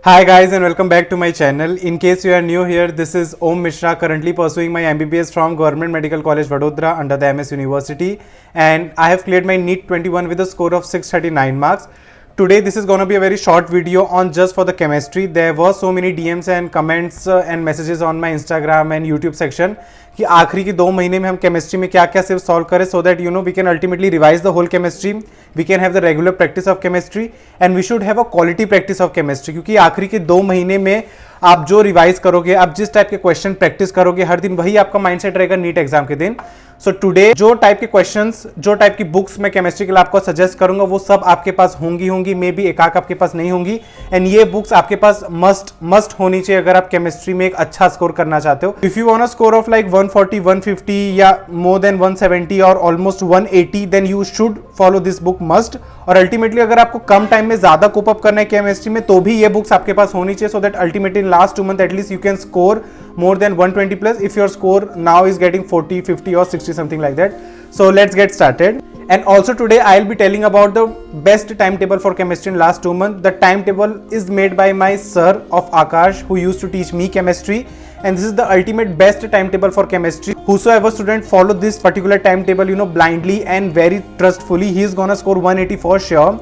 Hi guys and welcome back to my channel. In case you are new here, this is Om Mishra, currently pursuing my MBBS from Government Medical College Vadodara under the MS University, and I have cleared my NEET 21 with a score of 639 marks. Today this is going to be a very short video on just for the chemistry. There were so many DMs and comments and messages on my Instagram and YouTube section कि आखिरी के 2 महीने में हम chemistry में क्या क्या सिर्फ सॉल्व करें so that we can ultimately revise the whole chemistry, we can have the regular practice of chemistry and we should have a quality practice of chemistry, क्योंकि आखिरी के 2 महीने में आप जो रिवाइज करोगे, आप जिस टाइप के क्वेश्चन प्रैक्टिस करोगे हर दिन, वही आपका माइंडसेट रहेगा नीट एग्जाम के दिन. सो टुडे जो टाइप के क्वेश्चंस, जो टाइप की बुक्स मैं केमिस्ट्री के लिए आपको सजेस्ट करूंगा वो सब आपके पास होंगी, मे बी एक आपके पास नहीं होंगी, एंड ये बुक्स आपके पास मस्ट होनी चाहिए अगर आप केमिस्ट्री में एक अच्छा स्कोर करना चाहते हो. If you want a score of like 140, 150 या मोर देन 170 और almost 180, then you should follow this book must. और अल्टीमेटली अगर आपको कम टाइम में ज्यादा कोप अप करना है केमिस्ट्री में तो भी ये बुक्स आपके पास होनी चाहिए, so that ultimately in last 2 month at least you can score more than 120 plus if your score now is getting 40, 50 or 60, something like that. So let's get started. And also today I'll be telling about the best timetable for chemistry in last 2 months. The timetable is made by my sir of Akash who used to teach me chemistry, and this is the ultimate best timetable for chemistry. Whosoever student follow this particular timetable blindly and very trustfully, he is gonna score 180 for sure.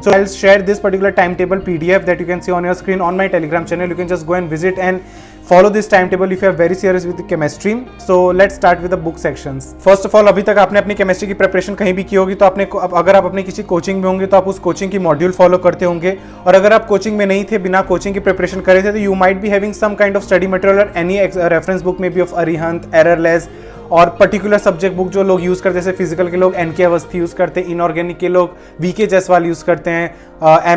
So I'll share this particular timetable PDF that you can see on your screen on my Telegram channel. You can just go and visit and follow this timetable if you are very serious with the chemistry. So let's start with the book sections. First of all, अभी तक आपने अपनी chemistry की preparation कहीं भी की होगी तो आपने, अगर आप अपने किसी कोचिंग में होंगे तो आप उस कोचिंग की मॉड्यूल फॉलो करते होंगे, और अगर आप कोचिंग में नहीं थे, बिना कोचिंग की प्रिपरेशन करे थे, तो you might be having some kind of study material और एनी रेफरेंस बुक में बी ऑफ अरिहंत, एररलेस और पर्टिकुलर सब्जेक्ट बुक जो लोग यूज करते हैं, जैसे फिजिकल के लोग एनके अवस्थी यूज करते हैं, इनऑर्गेनिक के लोग वीके जयसवाल यूज करते हैं,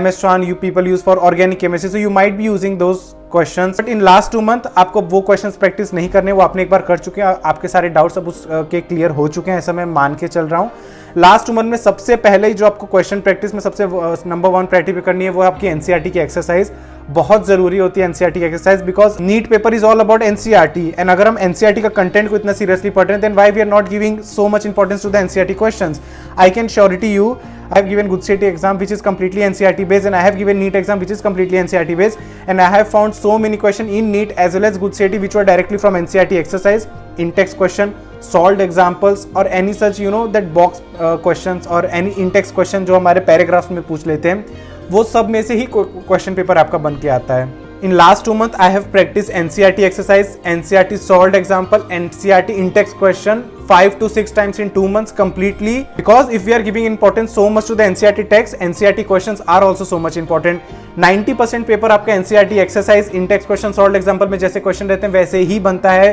MS Tran you people use for organic chemistry. So you might be using those questions, but in last 2 month आपको वो क्वेश्चंस प्रैक्टिस नहीं करने, वो आपने एक बार कर चुके हैं, आपके सारे डाउट्स अब उसके क्लियर हो चुके हैं, ऐसा मैं मान के चल रहा हूँ. लास्ट 2 मंथ में सबसे पहले ही जो आपको क्वेश्चन प्रैक्टिस में सबसे नंबर 1 प्रायोरिटी पे करनी है वो आपकी एनसीईआरटी की एक्सरसाइज. बहुत जरूरी होती है एनसीईआरटी की exercise, because NEET paper is all about NCERT, and अगर हम एनसीईआरटी का कंटेंट को इतना सीरियसली पढ़ रहे हैं, then why we are not giving so much importance to the NCERT questions. I can surety you, I have given good CET exam which is completely NCERT based, and I have given NEET exam which is completely NCERT based, and I have found so many questions in NEET as well as good CET which were directly from NCERT exercise, in-text question, solved examples or any such that box questions or any in-text question जो हमारे paragraphs में पूछ लेते हैं, वो सब में से ही क्वेश्चन पेपर आपका बन के आता है. In last 2 months, I have practiced NCERT exercise, NCERT solved example, NCERT in-text question 5 to 6 times in 2 months completely. Because if we are giving importance so much to the NCERT text, NCERT questions are also so much important. 90% paper आपका NCERT exercise, in-text question, solved example में जैसे question रहते हैं वैसे ही बनता है.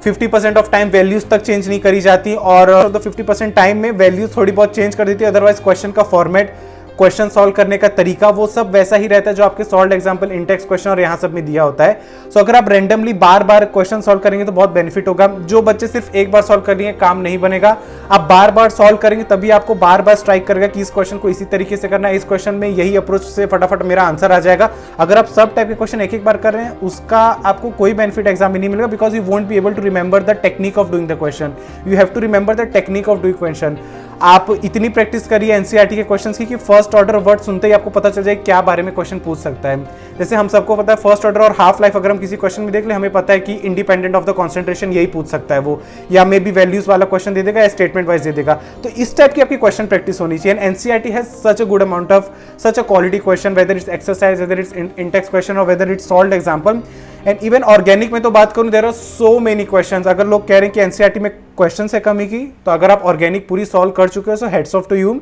50% of time values तक change नहीं करी जाती, और 50% टाइम में वैल्यूज थोड़ी बहुत चेंज कर देती है, अदरवाइज क्वेश्चन का फॉर्मेट, क्वेश्चन सॉल्व करने का तरीका, वो सब वैसा ही रहता है जो आपके सॉल्व एग्जांपल, इंटेक्स क्वेश्चन और यहाँ सब में दिया होता है. सो अगर आप रैंडमली बार बार क्वेश्चन सॉल्व करेंगे तो बहुत बेनिफिट होगा. जो बच्चे सिर्फ एक बार सॉल्व कर लिए काम नहीं बनेगा, आप बार बार सॉल्व करेंगे तभी आपको बार बार स्ट्राइक करेगा कि इस क्वेश्चन को इसी तरीके से करना है, इस क्वेश्चन में यही अप्रोच से फटाफट मेरा आंसर आ जाएगा. अगर आप सब टाइप के क्वेश्चन एक बार कर रहे हैं, उसका आपको कोई बेनिफिट एग्जाम में नहीं मिलेगा, because you won't be able to remember the technique of doing the question. You have to remember the technique of doing question. आप इतनी प्रैक्टिस करिए एनसीईआरटी के क्वेश्चंस की कि फर्स्ट ऑर्डर वर्ड सुनते ही आपको पता चल जाए क्या बारे में क्वेश्चन पूछ सकता है. जैसे हम सबको पता है फर्स्ट ऑर्डर और हाफ लाइफ अगर हम किसी क्वेश्चन में देख ले, हमें पता है कि इंडिपेंडेंट ऑफ द कॉन्सेंट्रेशन यही पूछ सकता है वो, या मे बी वैल्यूज वाला क्वेश्चन दे देगा या स्टेटमेंट वाइज दे देगा. तो इस टाइप की आपकी क्वेश्चन प्रैक्टिस होनी चाहिए. NCERT has such a good amount of such a quality question, whether it's exercise, whether it's in text question और whether it's solved example. And even organic में तो बात करूं, there are so many questions. अगर लोग कह रहे हैं कि एनसीईआरटी में क्वेश्चन से कमी की, तो अगर आप ऑर्गेनिक पूरी सॉल्व कर चुके हो सो हेड्स ऑफ टू यू.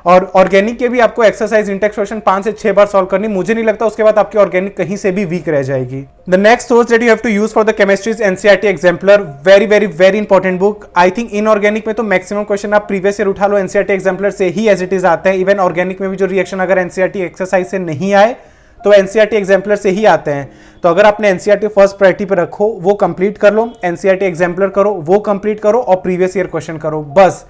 और ऑर्गेनिक के भी आपको एक्सरसाइज, इंटेक्स्ट क्वेश्चन 5 से 6 बार सॉल्व करनी, मुझे नहीं लगता उसके बाद आपकी ऑर्गेनिक कहीं से भी वीक रह जाएगी. The next source that you have to use for the chemistry is NCERT exemplar. Very very very important book. I think inorganic में तो मैक्सिमम क्वेश्चन आप प्रीवियस ईयर उठा लो, एनसीईआरटी एग्जाम्पलर से ही एज इट इज आते हैं. Even organic में भी जो रिएक्शन अगर एनसीईआरटी एक्सरसाइज से नहीं आए तो एनसीईआरटी एग्जाम्पलर से ही आते हैं. तो अगर आपने एनसीईआरटी फर्स्ट प्रायोरिटी पे रखो, वो कंप्लीट कर लो, एनसीईआरटी एग्जाम्पलर करो, वो कंप्लीट करो, और प्रीवियस ईयर क्वेश्चन करो, बस.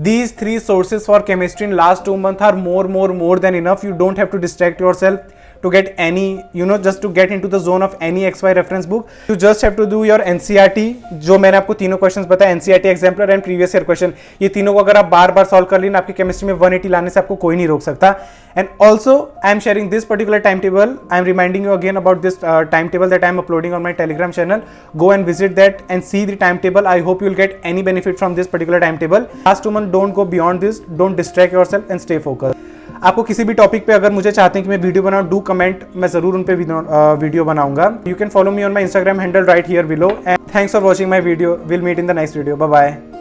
These 3 sources for chemistry in last 2 months are more than enough. You don't have to distract yourself. to get any, just to get into the zone of any XY reference book. You just have to do your NCERT, जो मैंने आपको तीनों questions बताए, NCERT exemplar and previous year question, ये तीनों को अगर आप बार बार सॉल्व कर लेना, आपकी केमिस्ट्री में 180 लाने से आपको कोई नहीं रोक सकता. And also I am sharing this particular timetable. I am reminding you again about this timetable that I am uploading on my Telegram channel. Go and visit that and see the timetable. I hope you will get any benefit from this particular timetable. Last 2 months, don't go beyond this. Don't distract yourself and stay focused. आपको किसी भी topic पे अगर मुझे चाहते हैं कि मैं वीडियो बनाऊं, डू कमेंट, मैं जरूर उन पे वीडियो बनाऊंगा. You can follow me on my Instagram handle right here below. And thanks for watching my video. Will meet in the next video. Bye bye.